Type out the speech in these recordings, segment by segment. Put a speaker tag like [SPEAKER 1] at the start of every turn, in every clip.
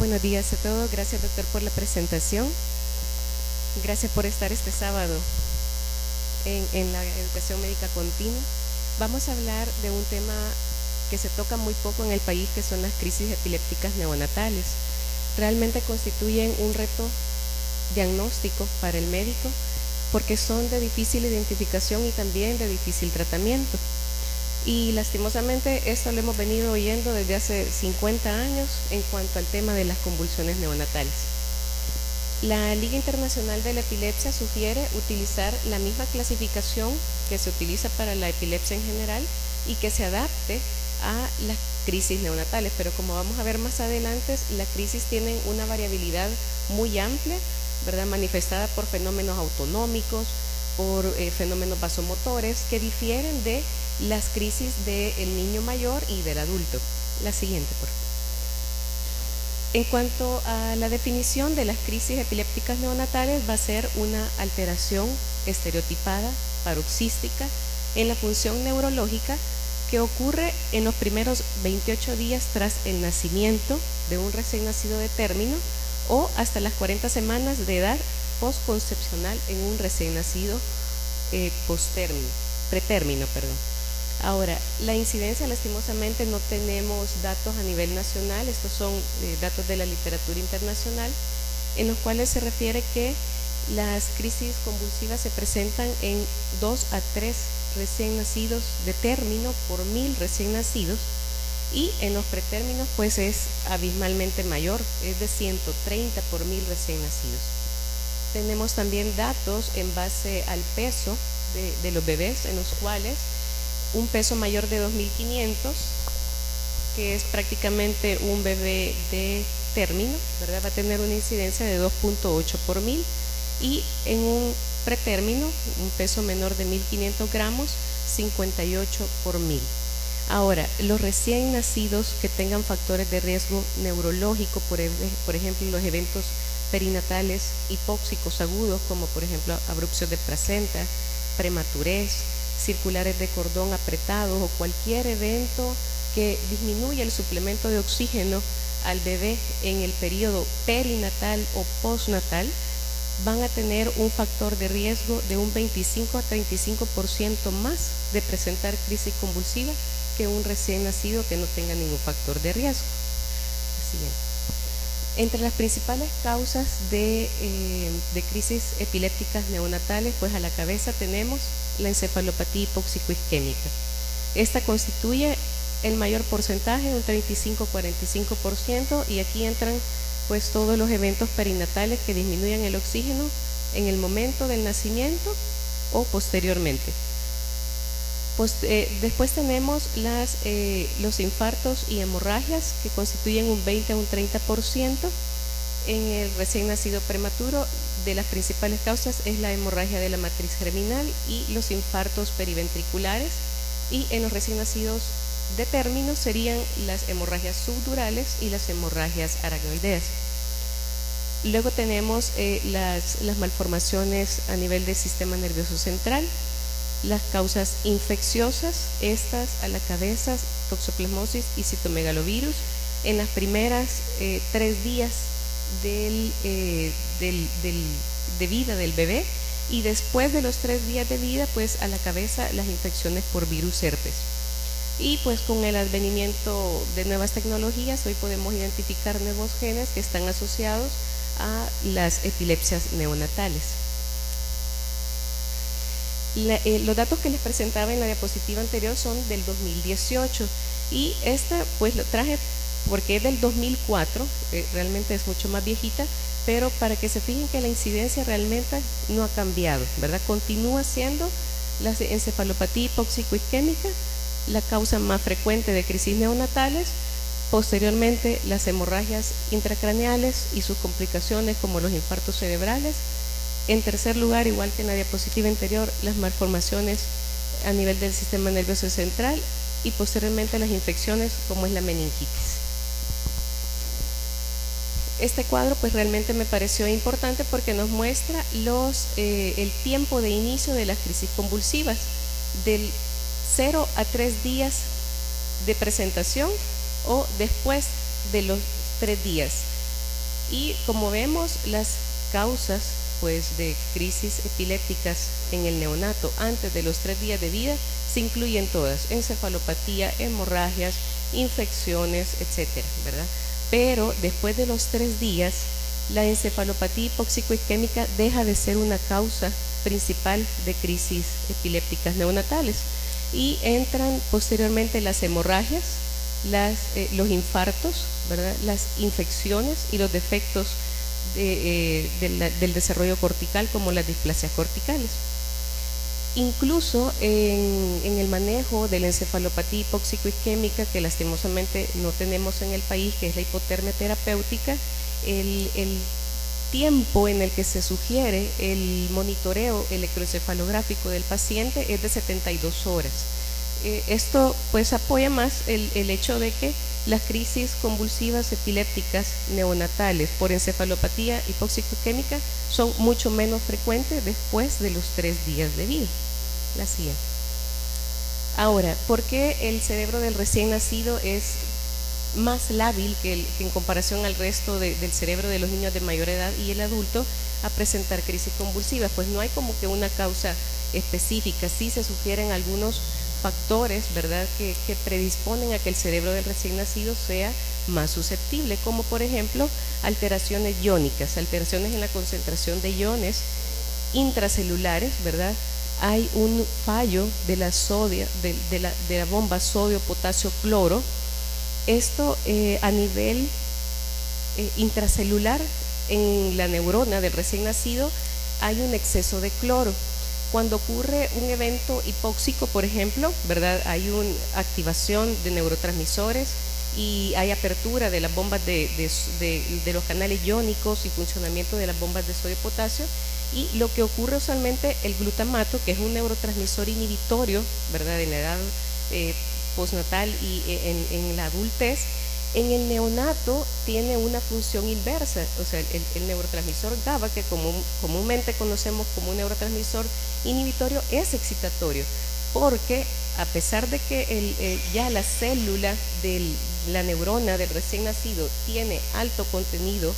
[SPEAKER 1] Buenos días a todos. Gracias, doctor, por la presentación. Gracias por estar este sábado en la educación médica continua. Vamos a hablar de un tema que se toca muy poco en el país, que son las crisis epilépticas neonatales. Realmente constituyen un reto diagnóstico para el médico porque son de difícil identificación y también de difícil tratamiento. Y lastimosamente esto lo hemos venido oyendo desde hace 50 años en cuanto al tema de las convulsiones neonatales. La Liga Internacional de la Epilepsia sugiere utilizar la misma clasificación que se utiliza para la epilepsia en general y que se adapte a las crisis neonatales, pero como vamos a ver más adelante, las crisis tienen una variabilidad muy amplia, ¿verdad? Manifestada por fenómenos autonómicos, por fenómenos vasomotores que difieren de las crisis del niño mayor y del adulto. La siguiente, por favor. En cuanto a la definición de las crisis epilépticas neonatales, va a ser una alteración estereotipada, paroxística, en la función neurológica que ocurre en los primeros 28 días tras el nacimiento de un recién nacido de término o hasta las 40 semanas de edad postconcepcional en un recién nacido pretérmino. Ahora, la incidencia, lastimosamente no tenemos datos a nivel nacional, estos son datos de la literatura internacional, en los cuales se refiere que las crisis convulsivas se presentan en 2 a 3 recién nacidos de término por 1000 recién nacidos, y en los pretérminos pues es abismalmente mayor, es de 130 por 1000 recién nacidos. Tenemos también datos en base al peso de los bebés, en los cuales un peso mayor de 2500, que es prácticamente un bebé de término, ¿verdad? Va a tener una incidencia de 2.8 por 1000, y en un pretérmino, un peso menor de 1500 gramos, 58 por 1000. Ahora, los recién nacidos que tengan factores de riesgo neurológico, por ejemplo, los eventos perinatales hipóxicos agudos, como por ejemplo abrupción de placenta, prematurez, circulares de cordón apretados o cualquier evento que disminuya el suplemento de oxígeno al bebé en el periodo perinatal o postnatal, van a tener un factor de riesgo de un 25 a 35% más de presentar crisis convulsiva que un recién nacido que no tenga ningún factor de riesgo. Entre las principales causas de crisis epilépticas neonatales, pues a la cabeza tenemos la encefalopatía hipóxico-isquémica. Esta constituye el mayor porcentaje, un 35-45%, y aquí entran pues todos los eventos perinatales que disminuyan el oxígeno en el momento del nacimiento o posteriormente. Después tenemos los infartos y hemorragias, que constituyen un 20 a un 30% en el recién nacido prematuro. De las principales causas es la hemorragia de la matriz germinal y los infartos periventriculares, y en los recién nacidos de término serían las hemorragias subdurales y las hemorragias aracnoideas. Luego tenemos las malformaciones a nivel del sistema nervioso central, las causas infecciosas, estas a la cabeza, toxoplasmosis y citomegalovirus, en las primeras 3 días de vida del bebé, y después de los 3 días de vida, pues a la cabeza las infecciones por virus herpes. Y pues con el advenimiento de nuevas tecnologías, hoy podemos identificar nuevos genes que están asociados a las epilepsias neonatales. Los datos que les presentaba en la diapositiva anterior son del 2018, y esta pues lo traje porque es del 2004, realmente es mucho más viejita, pero para que se fijen que la incidencia realmente no ha cambiado, ¿verdad? Continúa siendo la encefalopatía hipóxico-isquémica la causa más frecuente de crisis neonatales, posteriormente las hemorragias intracraneales y sus complicaciones como los infartos cerebrales. En tercer lugar, igual que en la diapositiva anterior, las malformaciones a nivel del sistema nervioso central, y posteriormente las infecciones como es la meningitis. Este cuadro pues realmente me pareció importante porque nos muestra el tiempo de inicio de las crisis convulsivas, del 0 a 3 días de presentación o después de los 3 días. Y como vemos, las causas pues de crisis epilépticas en el neonato antes de los 3 días de vida se incluyen todas: encefalopatía, hemorragias, infecciones, etcétera, ¿verdad? Pero después de los 3 días, la encefalopatía hipóxico-isquémica deja de ser una causa principal de crisis epilépticas neonatales y entran posteriormente las hemorragias, los infartos, ¿verdad?, las infecciones y los defectos del desarrollo cortical, como las displasias corticales. Incluso en el manejo de la encefalopatía hipóxico-isquémica, que lastimosamente no tenemos en el país, que es la hipotermia terapéutica, el tiempo en el que se sugiere el monitoreo electroencefalográfico del paciente es de 72 horas. Esto pues apoya más el hecho de que las crisis convulsivas epilépticas neonatales por encefalopatía hipóxico-isquémica son mucho menos frecuentes después de los 3 días de vida. La siguiente. Ahora, ¿por qué el cerebro del recién nacido es más lábil que en comparación al resto del cerebro de los niños de mayor edad y el adulto a presentar crisis convulsivas? Pues no hay como que una causa específica. Sí se sugieren algunos factores, ¿verdad?, que predisponen a que el cerebro del recién nacido sea más susceptible, como por ejemplo alteraciones iónicas, alteraciones en la concentración de iones intracelulares, ¿verdad? Hay un fallo de la bomba sodio-potasio-cloro. Esto a nivel intracelular, en la neurona del recién nacido hay un exceso de cloro. Cuando ocurre un evento hipóxico, por ejemplo, ¿verdad?, hay una activación de neurotransmisores y hay apertura de las bombas de los canales iónicos y funcionamiento de las bombas de sodio y potasio. Y lo que ocurre usualmente, el glutamato, que es un neurotransmisor inhibitorio, ¿verdad?, en la edad postnatal y en la adultez, en el neonato tiene una función inversa. O sea, el neurotransmisor GABA, que comúnmente conocemos como un neurotransmisor inhibitorio, es excitatorio, porque a pesar de que ya la célula de la neurona del recién nacido tiene alto contenido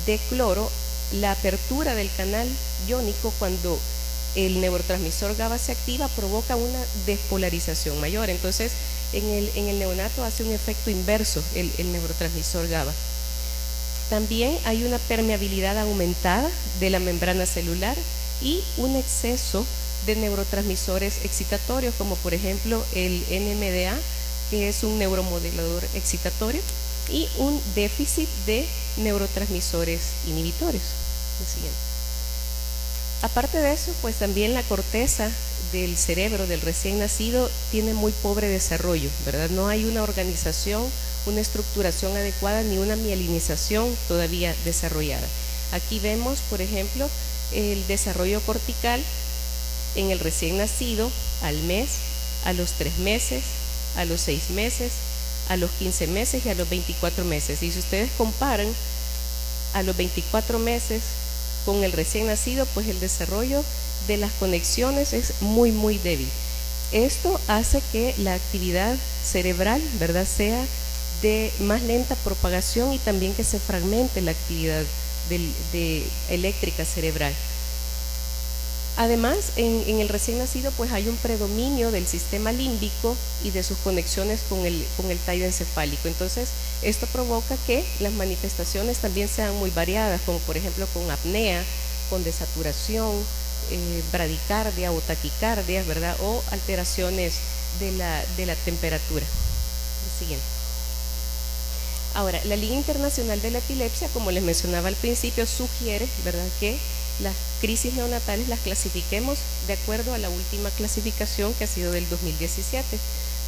[SPEAKER 1] de cloro, la apertura del canal iónico cuando el neurotransmisor GABA se activa provoca una despolarización mayor. Entonces en el neonato hace un efecto inverso el neurotransmisor GABA. También hay una permeabilidad aumentada de la membrana celular y un exceso de neurotransmisores excitatorios, como por ejemplo el NMDA, que es un neuromodulador excitatorio, y un déficit de neurotransmisores inhibitores. Lo siguiente. Aparte de eso, pues también la corteza del cerebro del recién nacido tiene muy pobre desarrollo, ¿verdad? No hay una organización, una estructuración adecuada ni una mielinización todavía desarrollada. Aquí vemos, por ejemplo, el desarrollo cortical en el recién nacido al mes, a los 3 meses, a los 6 meses, a los 15 meses y a los 24 meses. Y si ustedes comparan a los 24 meses con el recién nacido, pues el desarrollo de las conexiones es muy débil. Esto hace que la actividad cerebral, ¿verdad?, sea de más lenta propagación y también que se fragmente la actividad eléctrica cerebral. Además, en el recién nacido pues hay un predominio del sistema límbico y de sus conexiones con el tallo encefálico. Entonces, esto provoca que las manifestaciones también sean muy variadas, como por ejemplo con apnea, con desaturación, bradicardia o taquicardia, ¿verdad?, o alteraciones de la temperatura. El siguiente. Ahora, la Liga Internacional de la Epilepsia, como les mencionaba al principio, sugiere, ¿verdad?, que las crisis neonatales las clasifiquemos de acuerdo a la última clasificación, que ha sido del 2017.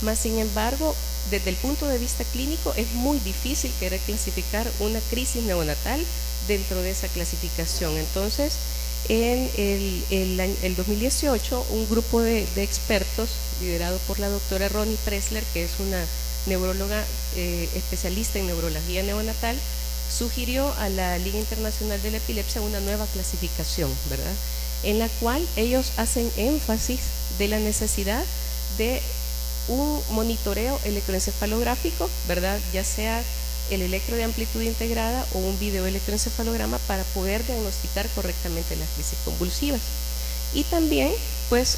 [SPEAKER 1] Más sin embargo, desde el punto de vista clínico es muy difícil querer clasificar una crisis neonatal dentro de esa clasificación. Entonces, en el 2018, un grupo de expertos liderado por la doctora Ronnie Pressler, que es una neuróloga especialista en neurología neonatal, sugirió a la Liga Internacional de la Epilepsia una nueva clasificación, ¿verdad?, en la cual ellos hacen énfasis de la necesidad de un monitoreo electroencefalográfico, ¿verdad?, ya sea el electro de amplitud integrada o un videoelectroencefalograma para poder diagnosticar correctamente las crisis convulsivas. Y también, pues,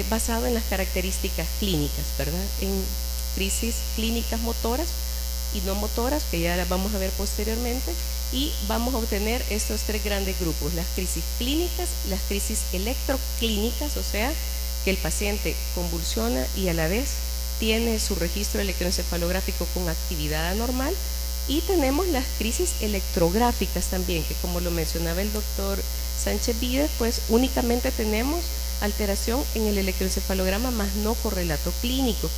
[SPEAKER 1] basado en las características clínicas, ¿verdad? En crisis clínicas motoras y no motoras, que ya las vamos a ver posteriormente, y vamos a obtener estos tres grandes grupos: las crisis clínicas, las crisis electroclínicas, o sea, que el paciente convulsiona y a la vez tiene su registro electroencefalográfico con actividad anormal, y tenemos las crisis electrográficas también, que como lo mencionaba el doctor Sánchez Vides, pues únicamente tenemos alteración en el electroencefalograma más no correlato clínico.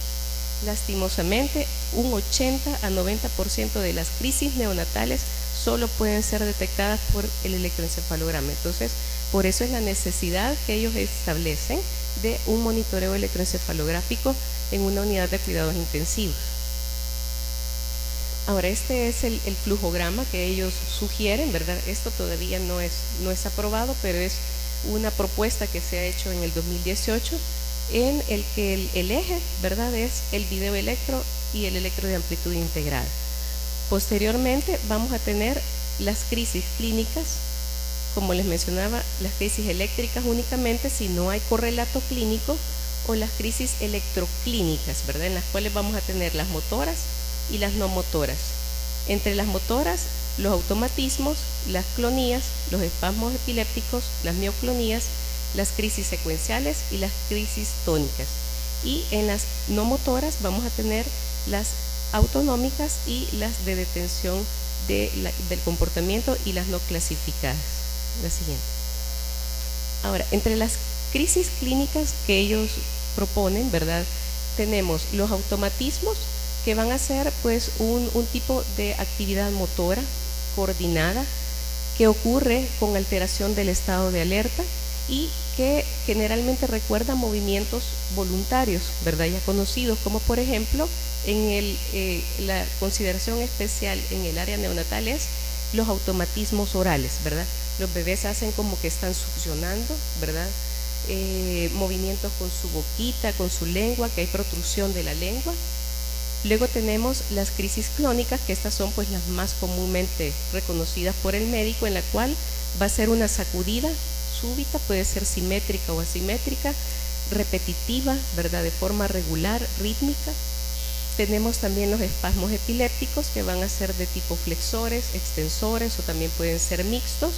[SPEAKER 1] Lastimosamente, un 80 a 90% de las crisis neonatales solo pueden ser detectadas por el electroencefalograma. Entonces, por eso es la necesidad que ellos establecen de un monitoreo electroencefalográfico en una unidad de cuidados intensivos. Ahora, este es el flujograma que ellos sugieren, ¿verdad? Esto todavía no es aprobado, pero es una propuesta que se ha hecho en el 2018, en el que el eje, ¿verdad?, es el videoelectro y el electro de amplitud integrada. Posteriormente vamos a tener las crisis clínicas, como les mencionaba, las crisis eléctricas únicamente si no hay correlato clínico, o las crisis electroclínicas, ¿verdad?, en las cuales vamos a tener las motoras y las no motoras. Entre las motoras, los automatismos, las clonías, los espasmos epilépticos, las mioclonías, las crisis secuenciales y las crisis tónicas. Y en las no motoras vamos a tener las autonómicas y las de detención del comportamiento y las no clasificadas. La siguiente. Ahora, entre las crisis clínicas que ellos proponen, ¿verdad?, tenemos los automatismos, que van a ser pues un tipo de actividad motora coordinada que ocurre con alteración del estado de alerta y que generalmente recuerda movimientos voluntarios, ¿verdad?, ya conocidos, como por ejemplo en la consideración especial en el área neonatal es los automatismos orales, ¿verdad? Los bebés hacen como que están succionando, ¿verdad? Movimientos con su boquita, con su lengua, que hay protrusión de la lengua. Luego tenemos las crisis clónicas, que estas son pues las más comúnmente reconocidas por el médico, en la cual va a ser una sacudida súbita, puede ser simétrica o asimétrica, repetitiva, ¿verdad?, de forma regular, rítmica. Tenemos también los espasmos epilépticos, que van a ser de tipo flexores, extensores, o también pueden ser mixtos,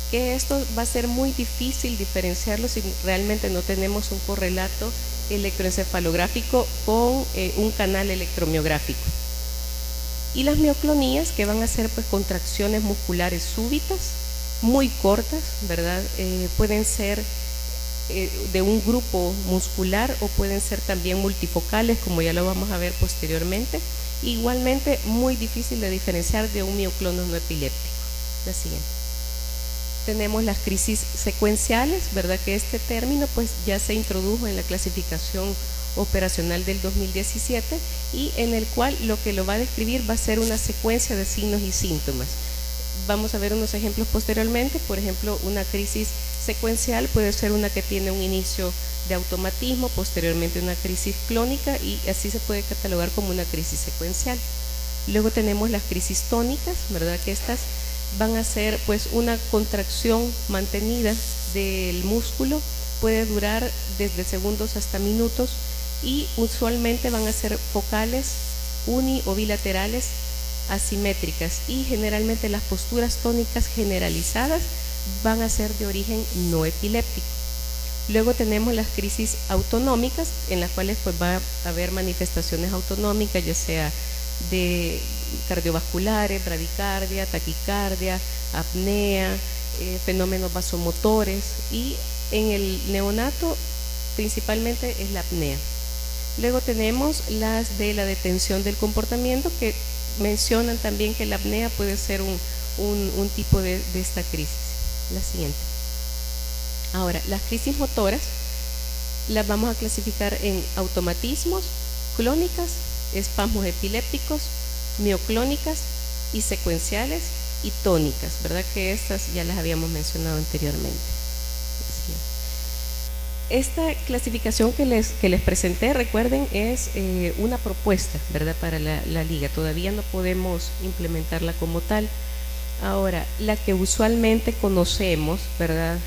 [SPEAKER 1] que esto va a ser muy difícil diferenciarlo si realmente no tenemos un correlato electroencefalográfico con un canal electromiográfico. Y las mioclonías, que van a ser pues contracciones musculares súbitas, muy cortas, ¿verdad? Pueden ser de un grupo muscular o pueden ser también multifocales, como ya lo vamos a ver posteriormente. Igualmente muy difícil de diferenciar de un mioclono no epiléptico. La siguiente. Tenemos las crisis secuenciales, ¿verdad?, que este término pues ya se introdujo en la clasificación operacional del 2017 y en el cual lo que lo va a describir va a ser una secuencia de signos y síntomas. Vamos a ver unos ejemplos posteriormente. Por ejemplo, una crisis secuencial puede ser una que tiene un inicio de automatismo, posteriormente una crisis clónica, y así se puede catalogar como una crisis secuencial. Luego tenemos las crisis tónicas, ¿verdad?, que estas van a ser pues una contracción mantenida del músculo, puede durar desde segundos hasta minutos y usualmente van a ser focales, uni o bilaterales, asimétricas, y generalmente las posturas tónicas generalizadas van a ser de origen no epiléptico. Luego tenemos las crisis autonómicas, en las cuales pues va a haber manifestaciones autonómicas, ya sea de cardiovasculares, bradicardia, taquicardia, apnea, fenómenos vasomotores, y en el neonato principalmente es la apnea. Luego tenemos las de la detención del comportamiento, que mencionan también que la apnea puede ser un tipo de esta crisis. La siguiente. Ahora, las crisis motoras las vamos a clasificar en automatismos, clónicas, espasmos epilépticos, mioclónicas y secuenciales y tónicas, ¿verdad?, que estas ya las habíamos mencionado anteriormente. Esta clasificación que les presenté, recuerden, es una propuesta, ¿verdad?, para la liga. Todavía no podemos implementarla como tal. Ahora, la que usualmente conocemos, ¿verdad?,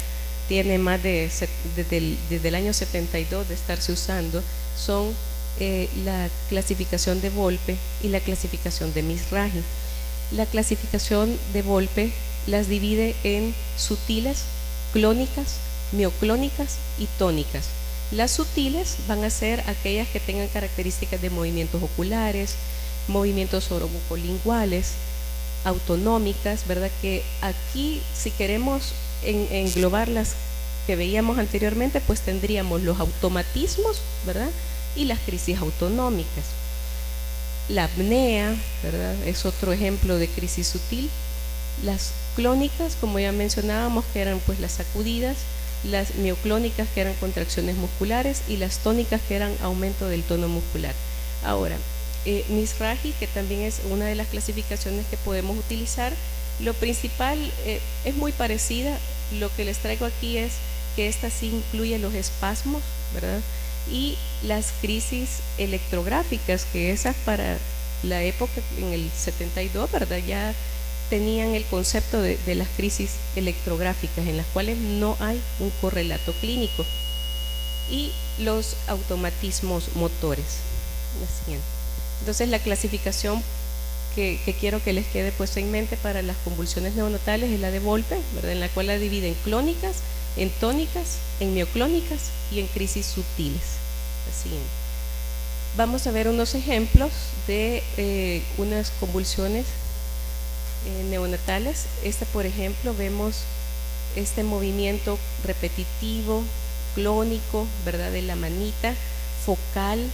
[SPEAKER 1] tiene más desde el año 72 de estarse usando, son la clasificación de Volpe y la clasificación de Mizrahi. La clasificación de Volpe las divide en sutiles, clónicas, mioclónicas y tónicas. Las sutiles van a ser aquellas que tengan características de movimientos oculares, movimientos orobucolinguales, autonómicas, ¿verdad? Que aquí, si queremos englobar las que veíamos anteriormente, pues tendríamos los automatismos, ¿verdad?, y las crisis autonómicas. La apnea, ¿verdad?, es otro ejemplo de crisis sutil. Las clónicas, como ya mencionábamos, que eran pues las sacudidas, las mioclónicas, que eran contracciones musculares, y las tónicas, que eran aumento del tono muscular. Ahora, Mizrahi, que también es una de las clasificaciones que podemos utilizar, lo principal es muy parecida. Lo que les traigo aquí es que esta sí incluye los espasmos, ¿verdad?, y las crisis electrográficas, que esas para la época, en el 72, ¿verdad?, ya tenían el concepto de las crisis electrográficas, en las cuales no hay un correlato clínico, y los automatismos motores. La siguiente. Entonces, la clasificación que quiero que les quede puesta en mente para las convulsiones neonatales es la de Volpe, ¿verdad?, en la cual la divide en clónicas, en tónicas, en mioclónicas y en crisis sutiles. La siguiente. Vamos a ver unos ejemplos de unas convulsiones neonatales. Por ejemplo, vemos este movimiento repetitivo, clónico, ¿verdad?, de la manita, focal,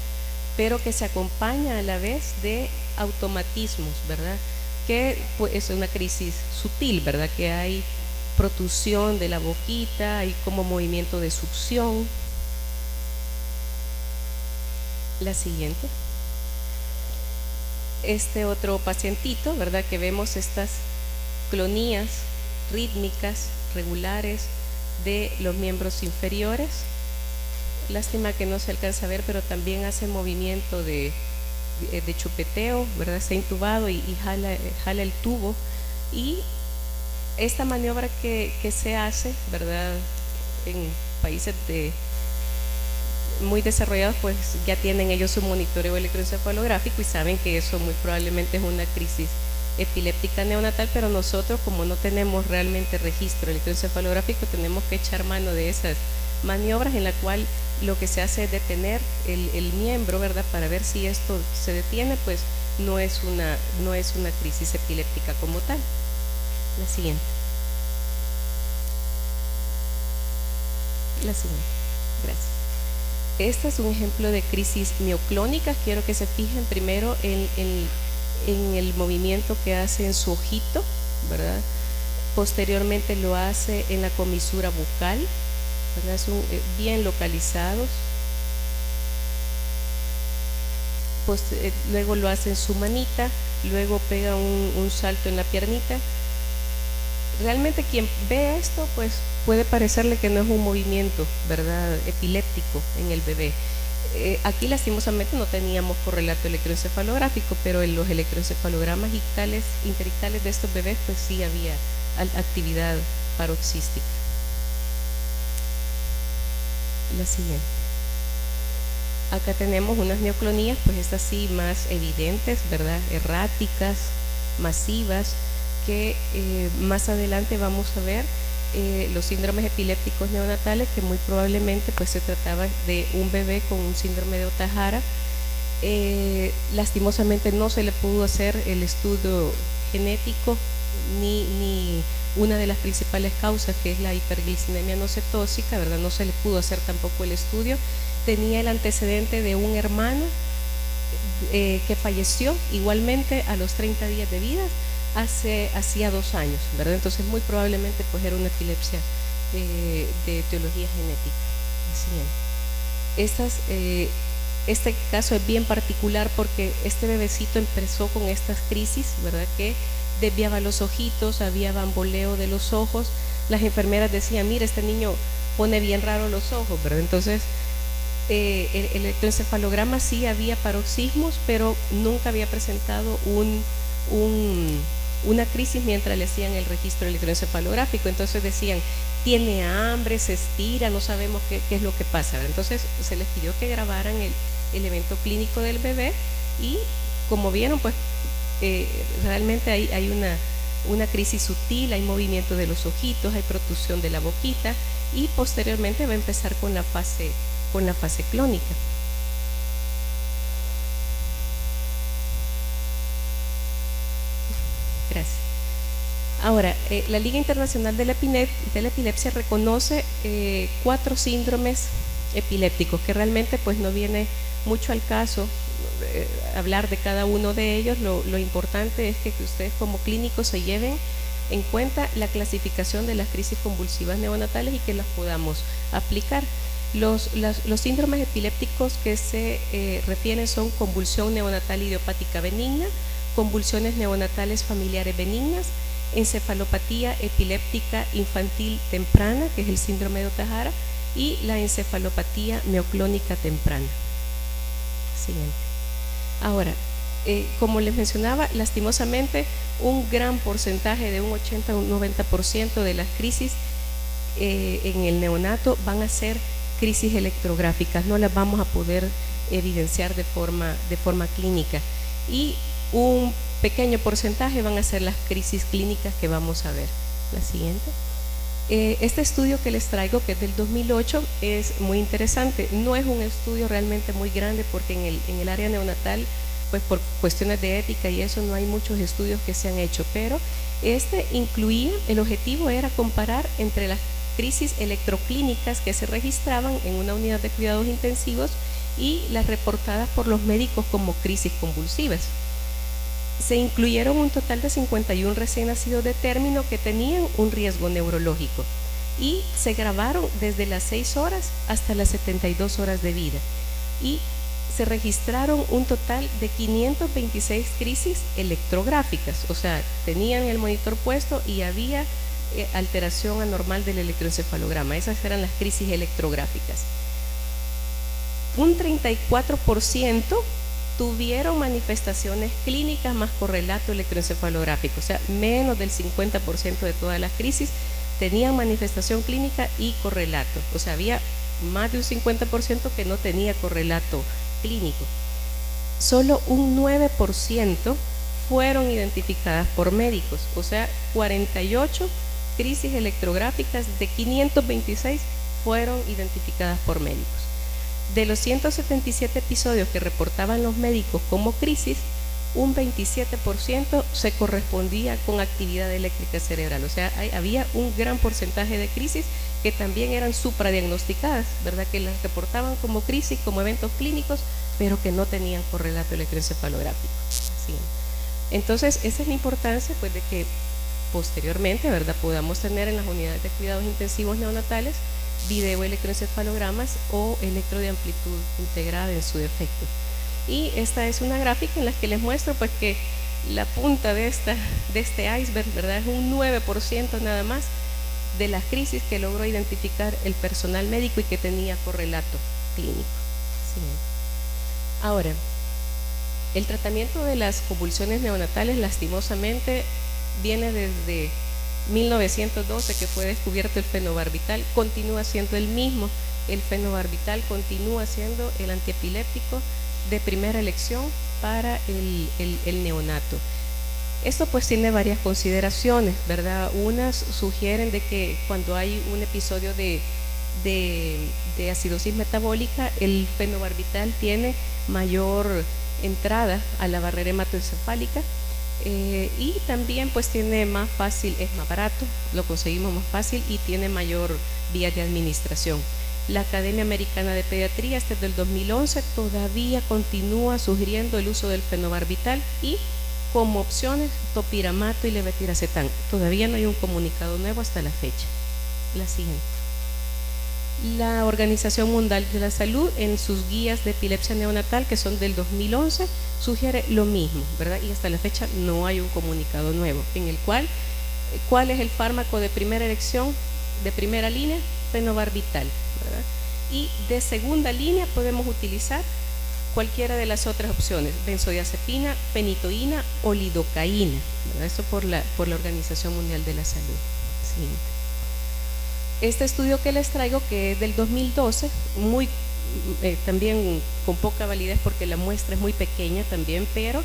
[SPEAKER 1] pero que se acompaña a la vez de automatismos, ¿verdad?, que pues, es una crisis sutil, ¿verdad?, que hay protusión de la boquita, hay como movimiento de succión. La siguiente. Este otro pacientito, ¿verdad?, que vemos estas clonías rítmicas, regulares de los miembros inferiores. Lástima que no se alcanza a ver, pero también hace movimiento de chupeteo, ¿verdad?, está intubado y jala el tubo. Y esta maniobra que se hace, ¿verdad?, en países muy desarrollados, pues ya tienen ellos su monitoreo electroencefalográfico y saben que eso muy probablemente es una crisis epiléptica neonatal, pero nosotros, como no tenemos realmente registro electroencefalográfico, tenemos que echar mano de esas maniobras, en la cual lo que se hace es detener el miembro, ¿verdad?, para ver si esto se detiene. Pues no es una crisis epiléptica como tal. La siguiente. La siguiente. Gracias. Este es un ejemplo de crisis mioclónicas. Quiero que se fijen primero en el movimiento que hace en su ojito, ¿verdad? Posteriormente lo hace en la comisura bucal, ¿verdad? Son bien localizados. Luego lo hace en su manita, luego pega un salto en la piernita. Realmente quien ve esto, pues puede parecerle que no es un movimiento, ¿verdad?, epiléptico en el bebé. Aquí lastimosamente no teníamos correlato electroencefalográfico, pero en los electroencefalogramas interictales de estos bebés, pues sí había actividad paroxística. La siguiente. Acá tenemos unas mioclonías, pues estas sí más evidentes, ¿verdad?, erráticas, masivas, que más adelante vamos a ver los síndromes epilépticos neonatales, que muy probablemente pues se trataba de un bebé con un síndrome de Ohtahara. Lastimosamente no se le pudo hacer el estudio genético ni una de las principales causas, que es la hiperglicemia no cetósica, ¿verdad?, no se le pudo hacer tampoco el estudio. Tenía el antecedente de un hermano que falleció igualmente a los 30 días de vida, hacía 2 años, ¿verdad? Entonces muy probablemente pues era una epilepsia de etiología genética. Este caso es bien particular porque este bebecito empezó con estas crisis, ¿verdad?, que desviaba los ojitos, había bamboleo de los ojos. Las enfermeras decían: mire, este niño pone bien raro los ojos, ¿verdad? Entonces, el electroencefalograma sí había paroxismos, pero nunca había presentado una crisis mientras le hacían el registro electroencefalográfico. Entonces decían, tiene hambre, se estira, no sabemos qué es lo que pasa, ¿verdad? Entonces se les pidió que grabaran el evento clínico del bebé y como vieron, pues realmente hay una crisis sutil, hay movimiento de los ojitos, hay protusión de la boquita y posteriormente va a empezar con la fase clónica. Gracias. Ahora, la Liga Internacional de la Epilepsia reconoce 4 síndromes epilépticos, que realmente pues no viene mucho al caso hablar de cada uno de ellos. Lo importante es que ustedes como clínicos se lleven en cuenta la clasificación de las crisis convulsivas neonatales y que las podamos aplicar. Los síndromes epilépticos que se refieren son convulsión neonatal idiopática benigna, convulsiones neonatales familiares benignas, encefalopatía epiléptica infantil temprana, que es el síndrome de Ohtahara, y la encefalopatía mioclónica temprana. Siguiente. Ahora, como les mencionaba, lastimosamente un gran porcentaje, de un 80 o un 90% de las crisis en el neonato van a ser crisis electrográficas, no las vamos a poder evidenciar de forma clínica, y un pequeño porcentaje van a ser las crisis clínicas que vamos a ver. La siguiente. Este estudio que les traigo, que es del 2008, es muy interesante. No es un estudio realmente muy grande porque en el área neonatal, pues por cuestiones de ética y eso, no hay muchos estudios que se han hecho, pero el objetivo era comparar entre las crisis electroclínicas que se registraban en una unidad de cuidados intensivos y las reportadas por los médicos como crisis convulsivas. Se incluyeron un total de 51 recién nacidos de término que tenían un riesgo neurológico y se grabaron desde las 6 horas hasta las 72 horas de vida, y se registraron un total de 526 crisis electrográficas, o sea, tenían el monitor puesto y había alteración anormal del electroencefalograma. Esas eran las crisis electrográficas. Un 34% tuvieron manifestaciones clínicas más correlato electroencefalográfico, o sea, menos del 50% de todas las crisis tenían manifestación clínica y correlato, o sea, había más de un 50% que no tenía correlato clínico. Solo un 9% fueron identificadas por médicos, o sea, 48 crisis electrográficas de 526 fueron identificadas por médicos. De los 177 episodios que reportaban los médicos como crisis, un 27% se correspondía con actividad eléctrica cerebral, o sea, había un gran porcentaje de crisis que también eran supradiagnosticadas, ¿verdad? Que las reportaban como crisis, como eventos clínicos, pero que no tenían correlato electroencefalográfico. Así. Entonces, esa es la importancia, pues, de que posteriormente, ¿verdad?, podamos tener en las unidades de cuidados intensivos neonatales video electroencefalogramas o electro de amplitud integrada en su defecto. Y esta es una gráfica en la que les muestro pues que la punta de este iceberg, ¿verdad?, es un 9% nada más de las crisis que logró identificar el personal médico y que tenía correlato clínico. Sí. Ahora, el tratamiento de las convulsiones neonatales lastimosamente viene desde 1912, que fue descubierto el fenobarbital, continúa siendo el mismo. El fenobarbital continúa siendo el antiepiléptico de primera elección para el neonato. Esto pues tiene varias consideraciones, ¿verdad? Unas sugieren de que cuando hay un episodio de acidosis metabólica, el fenobarbital tiene mayor entrada a la barrera hematoencefálica, y también pues tiene más fácil, es más barato, lo conseguimos más fácil y tiene mayor vía de administración. La Academia Americana de Pediatría, este es del 2011, todavía continúa sugiriendo el uso del fenobarbital y como opciones topiramato y levetiracetam. Todavía no hay un comunicado nuevo hasta la fecha. La siguiente. La Organización Mundial de la Salud, en sus guías de epilepsia neonatal, que son del 2011, sugiere lo mismo, ¿verdad? Y hasta la fecha no hay un comunicado nuevo en el cual es el fármaco de primera elección, de primera línea, fenobarbital, ¿verdad? Y de segunda línea podemos utilizar cualquiera de las otras opciones, benzodiazepina, fenitoína o lidocaína, ¿verdad? Esto por la Organización Mundial de la Salud. Siguiente. Este estudio que les traigo, que es del 2012, también con poca validez porque la muestra es muy pequeña también, pero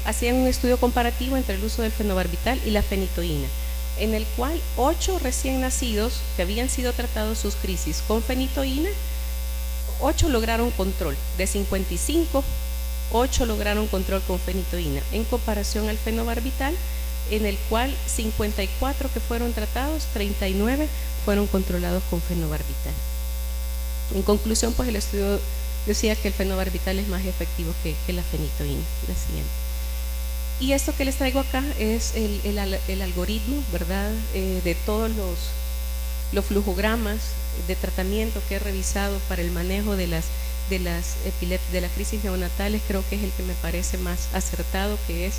[SPEAKER 1] hacían un estudio comparativo entre el uso del fenobarbital y la fenitoína, en el cual 8 recién nacidos que habían sido tratados sus crisis con fenitoína, 8 lograron control. De 55, 8 lograron control con fenitoína, en comparación al fenobarbital, en el cual 54 que fueron tratados, 39 fueron controlados con fenobarbital. En conclusión, pues el estudio decía que el fenobarbital es más efectivo que la fenitoína. La siguiente. Y esto que les traigo acá es el algoritmo, ¿verdad? De todos los flujogramas de tratamiento que he revisado para el manejo de las crisis neonatales. Creo que es el que me parece más acertado, que es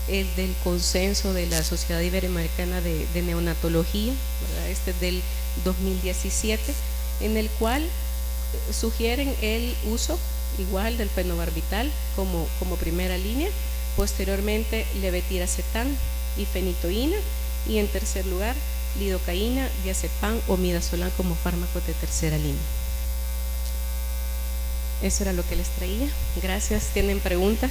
[SPEAKER 1] el del consenso de la Sociedad Iberoamericana de Neonatología, ¿verdad? Este es del 2017, en el cual sugieren el uso igual del fenobarbital como primera línea, posteriormente levetiracetam y fenitoína, y en tercer lugar lidocaína, diazepam o midazolam como fármacos de tercera línea. Eso era lo que les traía. Gracias. ¿Tienen preguntas?